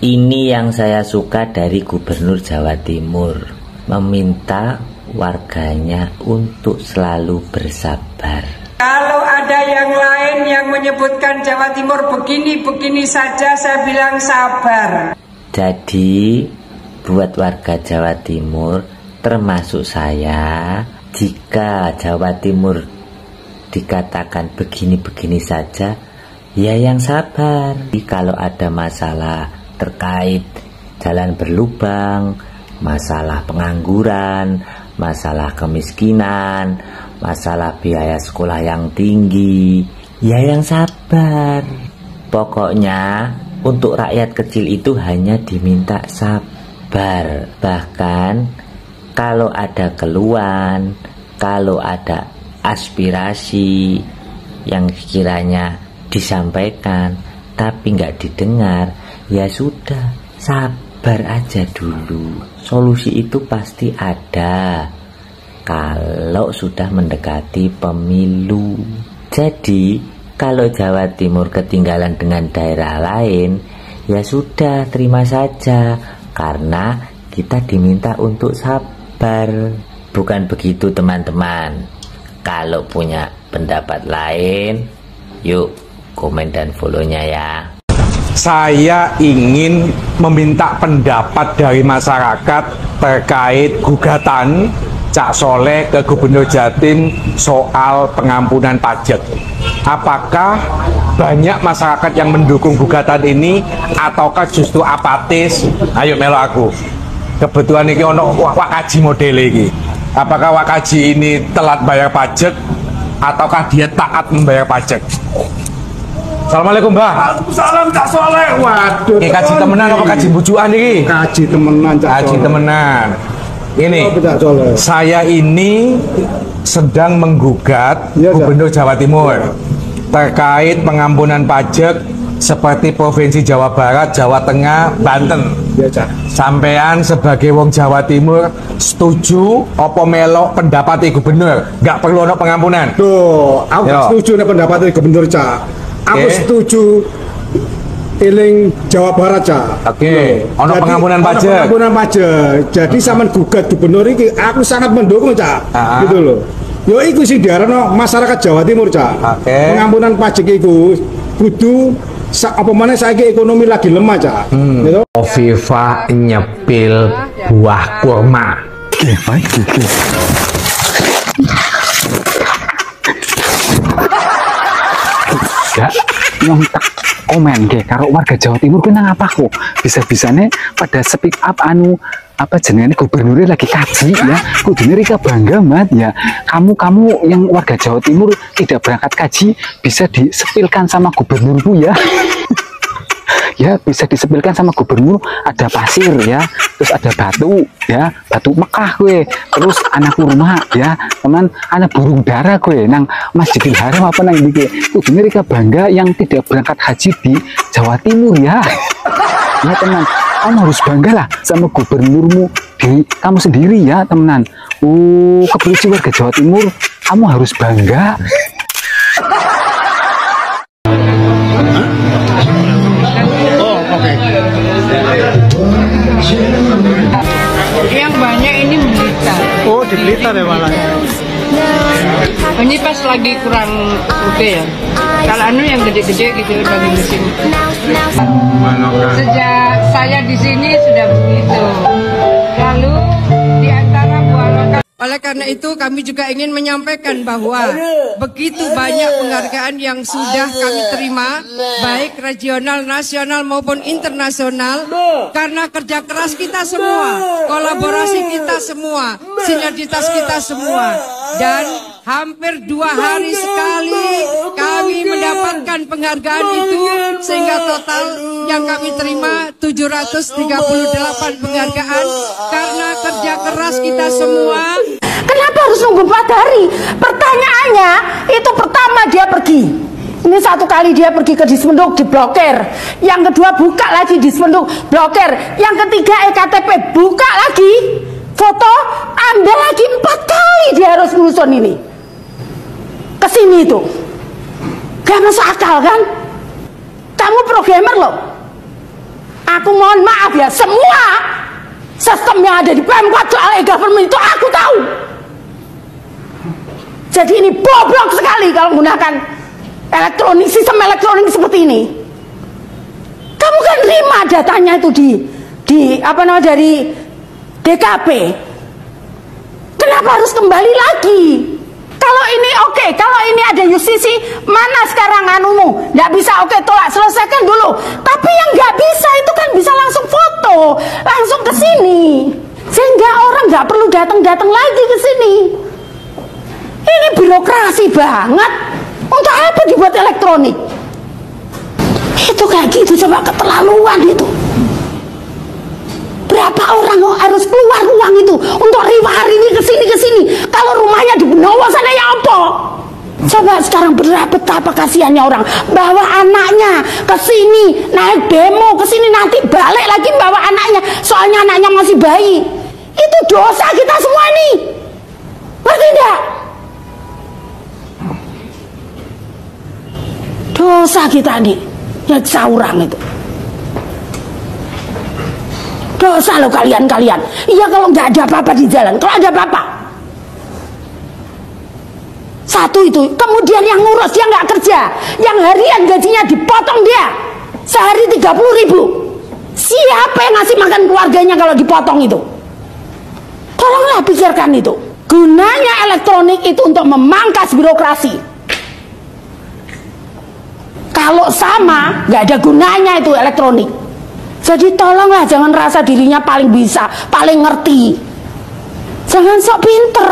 Ini yang saya suka dari Gubernur Jawa Timur, meminta warganya untuk selalu bersabar. Kalau ada yang lain yang menyebutkan Jawa Timur begini-begini saja, saya bilang sabar. Jadi buat warga Jawa Timur termasuk saya, jika Jawa Timur dikatakan begini-begini saja, ya yang sabar. Kalau ada masalah terkait jalan berlubang, masalah pengangguran, masalah kemiskinan, masalah biaya sekolah yang tinggi, ya yang sabar. Pokoknya untuk rakyat kecil itu hanya diminta sabar. Bahkan kalau ada keluhan, kalau ada aspirasi yang sekiranya disampaikan tapi nggak didengar, ya sudah, sabar aja dulu. Solusi itu pasti ada kalau sudah mendekati pemilu. Jadi kalau Jawa Timur ketinggalan dengan daerah lain, ya sudah, terima saja, karena kita diminta untuk sabar. Bukan begitu teman-teman. Kalau punya pendapat lain, yuk komen dan follow-nya ya. Saya ingin meminta pendapat dari masyarakat terkait gugatan Cak Soleh ke Gubernur Jatim soal pengampunan pajak. Apakah banyak masyarakat yang mendukung gugatan ini ataukah justru apatis? Ayo melo aku. Kebetulan ini ono wakaji model ini. Apakah wakaji ini telat bayar pajak ataukah dia taat membayar pajak? Assalamualaikum Mbah. Salam Cak Soleh. Waduh. Kaji temenan apa kaji bujukan ini? Kaji temenan Cak Soleh. Kaji temenan. Ini saya ini sedang menggugat Gubernur Jawa Timur terkait pengampunan pajak seperti Provinsi Jawa Barat, Jawa Tengah, Banten. Sampean sebagai wong Jawa Timur setuju apa melok pendapat Gubernur? Nggak perlu ada pengampunan. Tuh, aku setuju nih pendapat Gubernur Cak. Aku setuju Iling Jawa Barat Cak. Oke. Ono pengampunan pajak. Pengampunan pajak. Jadi sampean gugat gubernur ini, aku sangat mendukung Cak. Gitu loh. Yo iku sing diarano masyarakat Jawa Timur Cak. Pengampunan pajak itu kudu apa mana saiki ekonomi lagi lemah Cak. Gitu. Viva nyepil buah kurma. Gak yang tak komen ke karo warga Jawa Timur kena apa kok bisa-bisanya pada speak up apa jenenge gubernurnya lagi kaji ya, kudunya Rika bangga mat ya, kamu yang warga Jawa Timur tidak berangkat kaji bisa disepilkan sama gubernurku ya. Ya bisa disepilkan sama gubernur, ada pasir ya, terus ada batu ya, batu Mekah gue, terus anak kurma ya, teman anak burung dara gue nang Masjidil Haram apa nang ini kudunya Rika bangga yang tidak berangkat haji di Jawa Timur ya. Ya teman, kamu harus bangga lah sama gubernurmu di kamu sendiri ya teman. Keberuntungan warga Jawa Timur, kamu harus bangga. Yang banyak ini Blitar. Oh, di Blitar ya malah. Ini pas lagi kurang oke ya. Kalau yang gede-gede gitu lagi musim. Sejak saya di sini sudah begitu. Lalu di antara buah lokal. Oleh karena itu kami juga ingin menyampaikan bahwa begitu banyak penghargaan yang sudah kami terima, baik regional, nasional maupun internasional, karena kerja keras kita semua, kolaborasi kita semua, sinergitas kita semua, dan hampir 2 hari sekali kami mendapatkan penghargaan itu, sehingga total yang kami terima 738 penghargaan karena kerja keras kita semua. Kenapa harus nunggu 4 hari? Pertanyaannya itu pertama dia pergi. Ini 1 kali dia pergi ke Dismenduk diblokir. Yang kedua buka lagi Dismenduk blokir. Yang ketiga EKTP buka lagi. Foto ambil lagi 4 kali dia harus nyusun ini. Kesini itu. Gak masuk akal kan? Kamu programmer loh. Aku mohon maaf ya, semua sistem yang ada di Pemkot soal e-government itu aku tahu. Jadi ini bobrok sekali kalau menggunakan elektronik, sistem elektronik seperti ini. Kamu kan terima datanya itu di apa namanya dari DKP. Kenapa harus kembali lagi? Kalau ini oke, kalau ini ada justisi, mana sekarang anumu? Nggak bisa, oke, tolak, selesaikan dulu. Tapi yang nggak bisa itu kan bisa langsung foto, langsung ke sini, sehingga orang nggak perlu datang-datang lagi ke sini. Ini birokrasi banget. Untuk apa dibuat elektronik? Itu kayak gitu, coba keterlaluan itu. Berapa orang harus keluar uang itu untuk riwa-riwi ke sini. Kalau rumahnya di Benowo sana ya apa? Coba sekarang betapa kasihannya orang bawa anaknya ke sini, naik demo ke sini, nanti balik lagi bawa anaknya, soalnya anaknya masih bayi. Itu dosa kita semua nih. Ngerti enggak? Dosa kita nih, yang saurang itu. Dosa loh kalian. Iya kalau nggak ada apa-apa di jalan. Kalau ada apa-apa, satu itu. Kemudian yang ngurus, dia nggak kerja, yang harian gajinya dipotong dia sehari 30.000. Siapa yang ngasih makan keluarganya kalau dipotong itu? Tolonglah pikirkan itu. Gunanya elektronik itu untuk memangkas birokrasi. Kalau sama, nggak ada gunanya itu elektronik. Jadi tolonglah jangan rasa dirinya paling bisa, paling ngerti. Jangan sok pinter.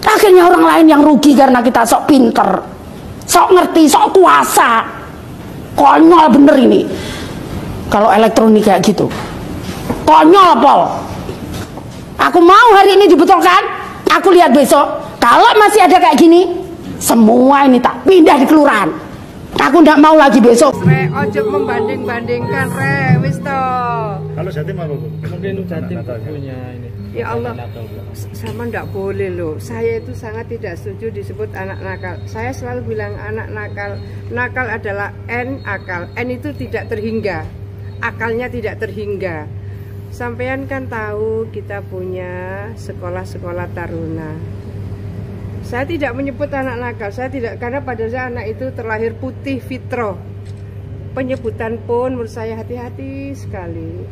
Akhirnya orang lain yang rugi karena kita sok pinter, sok ngerti, sok kuasa. Konyol bener ini. Kalau elektronik kayak gitu, konyol pol. Aku mau hari ini dibetulkan. Aku lihat besok. Kalau masih ada kayak gini, semua ini tak pindah di kelurahan. Aku ndak mau lagi besok. Ojo membanding-bandingkan wis to. Kalau Jatim apa Bu? Mungkin Jatim punya ini. Ya Allah, sama ndak boleh loh. Saya itu sangat tidak setuju disebut anak nakal. Saya selalu bilang anak nakal. Nakal adalah N akal. N itu tidak terhingga. Akalnya tidak terhingga. Sampean kan tahu kita punya sekolah-sekolah taruna. Saya tidak menyebut anak nakal, saya tidak, karena pada saya anak itu terlahir putih fitro. Penyebutan pun menurut saya hati-hati sekali.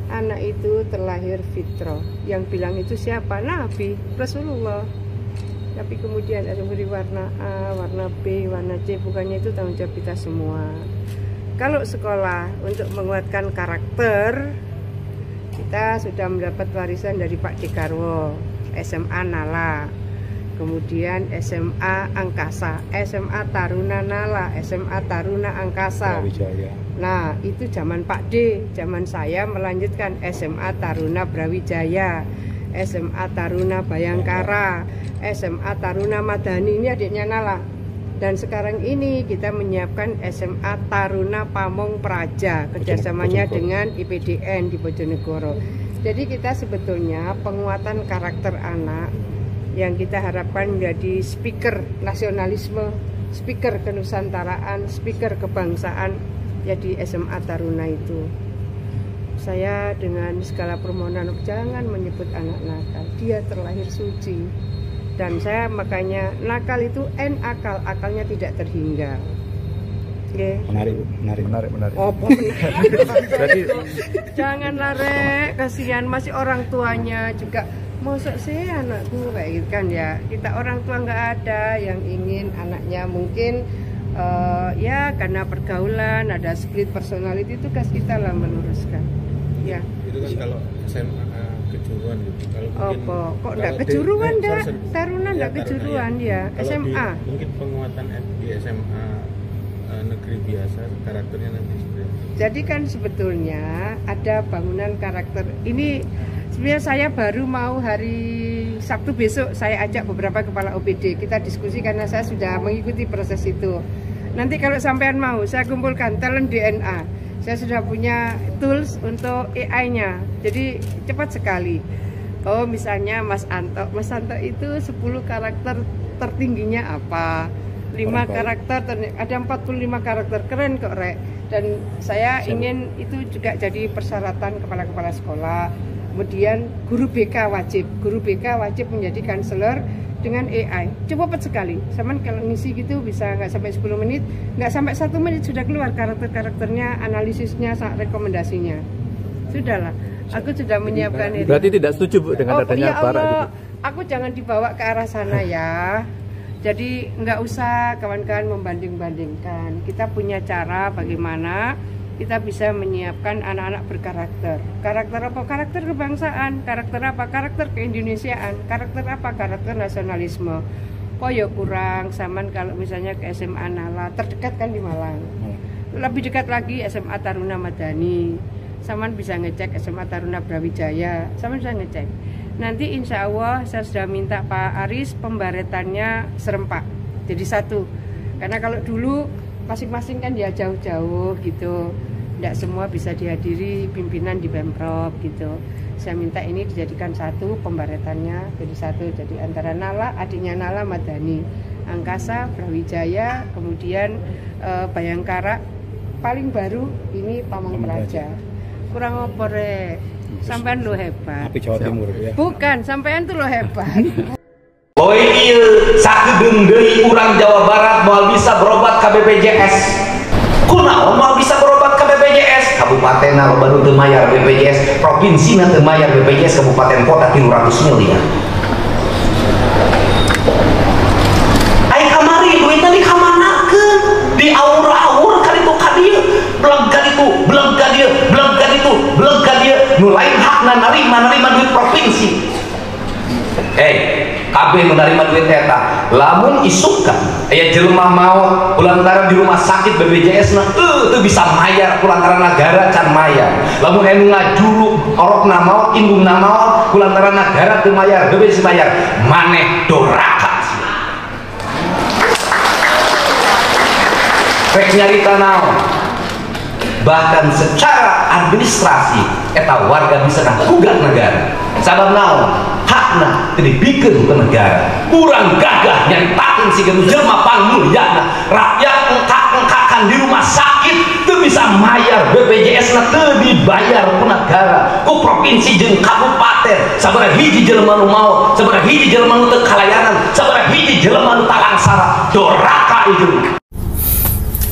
Anak itu terlahir fitro. Yang bilang itu siapa? Nabi, Rasulullah. Tapi kemudian ada beri warna A, warna B, warna C, bukannya itu tanggung jawab kita semua. Kalau sekolah untuk menguatkan karakter, kita sudah mendapat warisan dari Pak Dekarwo, SMA Nala. Kemudian SMA Angkasa, SMA Taruna Nala, SMA Taruna Angkasa. Nah, itu zaman Pak D, zaman saya melanjutkan SMA Taruna Brawijaya, SMA Taruna Bayangkara, SMA Taruna Madani, ini adiknya Nala. Dan sekarang ini kita menyiapkan SMA Taruna Pamong Praja, kerjasamanya dengan IPDN di Bojonegoro. Jadi kita sebetulnya penguatan karakter anak yang kita harapkan menjadi speaker nasionalisme, speaker kenusantaraan, speaker kebangsaan, jadi SMA Taruna itu. Saya dengan segala permohonan jangan menyebut anak nakal, dia terlahir suci. Dan saya makanya nakal itu N akal, akalnya tidak terhingga. Okay. Menarik. Oh, jadi jangan lare, kasihan masih orang tuanya juga. Masa sih anakku kayak gitu kan ya. Kita orang tua nggak ada yang ingin anaknya mungkin ya karena pergaulan ada split personality, tugas kita lah meluruskan. Ya. Itu kan kalau SMA kejuruan gitu. Kalau kok enggak kejuruan dah? Taruna enggak kejuruan ya. SMA. Mungkin penguatan di SMA negeri biasa karakternya nanti seperti. Jadi kan sebetulnya ada bangunan karakter. Ini sebenarnya saya baru mau hari Sabtu besok saya ajak beberapa kepala OPD, kita diskusi karena saya sudah mengikuti proses itu. Nanti kalau sampean mau saya kumpulkan talent DNA. Saya sudah punya tools untuk AI-nya. Jadi cepat sekali. Oh, misalnya Mas Anto itu 10 karakter tertingginya apa? karakter, ada 45 karakter, keren kok Rek. Dan saya ingin itu juga jadi persyaratan kepala-kepala sekolah. Kemudian guru BK wajib menjadi konselor dengan AI. Cepat sekali, sama kalau ngisi gitu bisa nggak sampai 10 menit, nggak sampai 1 menit sudah keluar karakternya, analisisnya, rekomendasinya. Sudahlah, aku sudah menyiapkan itu. Berarti tidak setuju Bu dengan adanya Bara gitu? Aku jangan dibawa ke arah sana ya. Jadi nggak usah kawan-kawan membanding-bandingkan. Kita punya cara bagaimana kita bisa menyiapkan anak-anak berkarakter. Karakter apa? Karakter kebangsaan. Karakter apa? Karakter keindonesiaan. Karakter apa? Karakter nasionalisme. Kok ya kurang saman kalau misalnya ke SMA Nala, terdekat kan di Malang. Lebih dekat lagi SMA Taruna Madani. Saman bisa ngecek SMA Taruna Brawijaya. Saman bisa ngecek. Nanti insya Allah saya sudah minta Pak Aris pembaretannya serempak, jadi satu. Karena kalau dulu masing-masing kan dia jauh-jauh gitu, tidak semua bisa dihadiri pimpinan di Pemprov gitu. Saya minta ini dijadikan satu, pembaretannya jadi satu. Jadi antara Nala, adiknya Nala Madani, Angkasa, Brawijaya, kemudian Bayangkara, paling baru ini Pamong Praja. Kurang opore. Sampean lo hebat. Tapi Jawa Timur ya. Bukan, sampean tuh lo hebat. Boy ieu sakedeung deui urang Jawa Barat moal bisa berobat ka BPJS. Kunaon moal bisa berobat ka BPJS? Kabupatenna loba nu teu mayar BPJS, provinsina teu mayar BPJS, kabupaten kota 300 miliar. Ai kamari duitna dikamanakeun? Di aur-aur ka ditu ka dieu, beleg ka ditu, beleg ka dieu, beleg ka ditu, beleg ka dieu. Nu lain hakna narima duit provinsi. Kabeh nu narima duit eta lamun isukan aya jelema mau kulantaran di rumah sakit BPJS na teu bisa mayar kulantaran negara can mayar. Lamun anu ngajuru orokna mau indungna mau kulantaran negara teu mayar BPJS mayar, maneh doraka. Rek nyarita naon? Bahkan secara administrasi eta warga bisa gugat negara. Sabab naon? Hakna teu dibikeun ke negara. Urang gagah nyaritakeun siga jelema pangmulyana, rakyat engkak-engkakan di rumah sakit teu bisa mayar BPJS na teu dibayar ku negara, ku provinsi jeung kabupaten. Sabaraha hiji jelema nu maot, sabaraha hiji jelema nu teu kalayanan, sabaraha hiji jelema nu talangsara. Doraka ieu.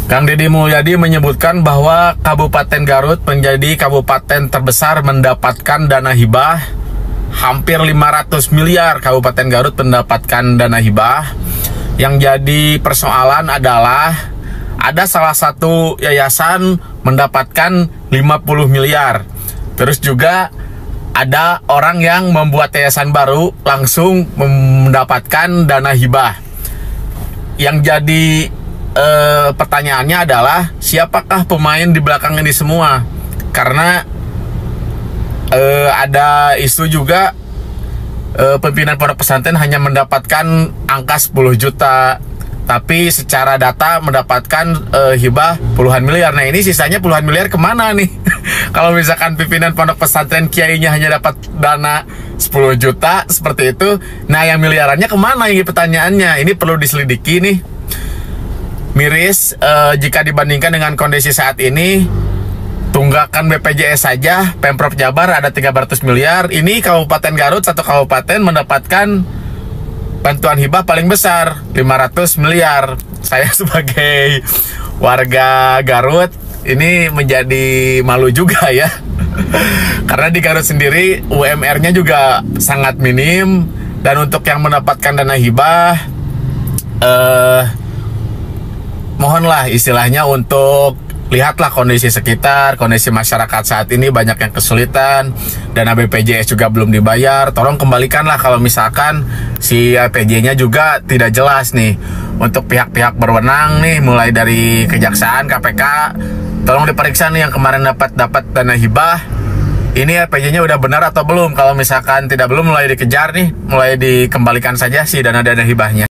Kang Deddy Mulyadi menyebutkan bahwa Kabupaten Garut menjadi kabupaten terbesar mendapatkan dana hibah. Hampir 500 miliar Kabupaten Garut mendapatkan dana hibah. Yang jadi persoalan adalah ada salah satu yayasan mendapatkan 50 miliar. Terus juga ada orang yang membuat yayasan baru langsung mendapatkan dana hibah. Yang jadi pertanyaannya adalah siapakah pemain di belakang ini semua? Karena ada isu juga pimpinan pondok pesantren hanya mendapatkan angka 10 juta, tapi secara data mendapatkan hibah puluhan miliar. Nah ini sisanya puluhan miliar kemana nih? Kalau misalkan pimpinan pondok pesantren kiainya hanya dapat dana 10 juta seperti itu, nah yang miliarannya kemana? Ini pertanyaannya, ini perlu diselidiki nih. Miris jika dibandingkan dengan kondisi saat ini. Tunggakan BPJS saja Pemprov Jabar ada 300 miliar. Ini Kabupaten Garut, satu kabupaten mendapatkan bantuan hibah paling besar 500 miliar. Saya sebagai warga Garut ini menjadi malu juga ya. Karena di Garut sendiri UMR-nya juga sangat minim. Dan untuk yang mendapatkan dana hibah mohonlah istilahnya untuk lihatlah kondisi sekitar, kondisi masyarakat saat ini banyak yang kesulitan, dana BPJS juga belum dibayar. Tolong kembalikanlah kalau misalkan si PJ-nya juga tidak jelas nih. Untuk pihak-pihak berwenang nih, mulai dari Kejaksaan, KPK, tolong diperiksa nih yang kemarin dapat dana hibah. Ini PJ-nya udah benar atau belum? Kalau misalkan tidak belum, mulai dikejar nih, mulai dikembalikan saja si dana hibahnya.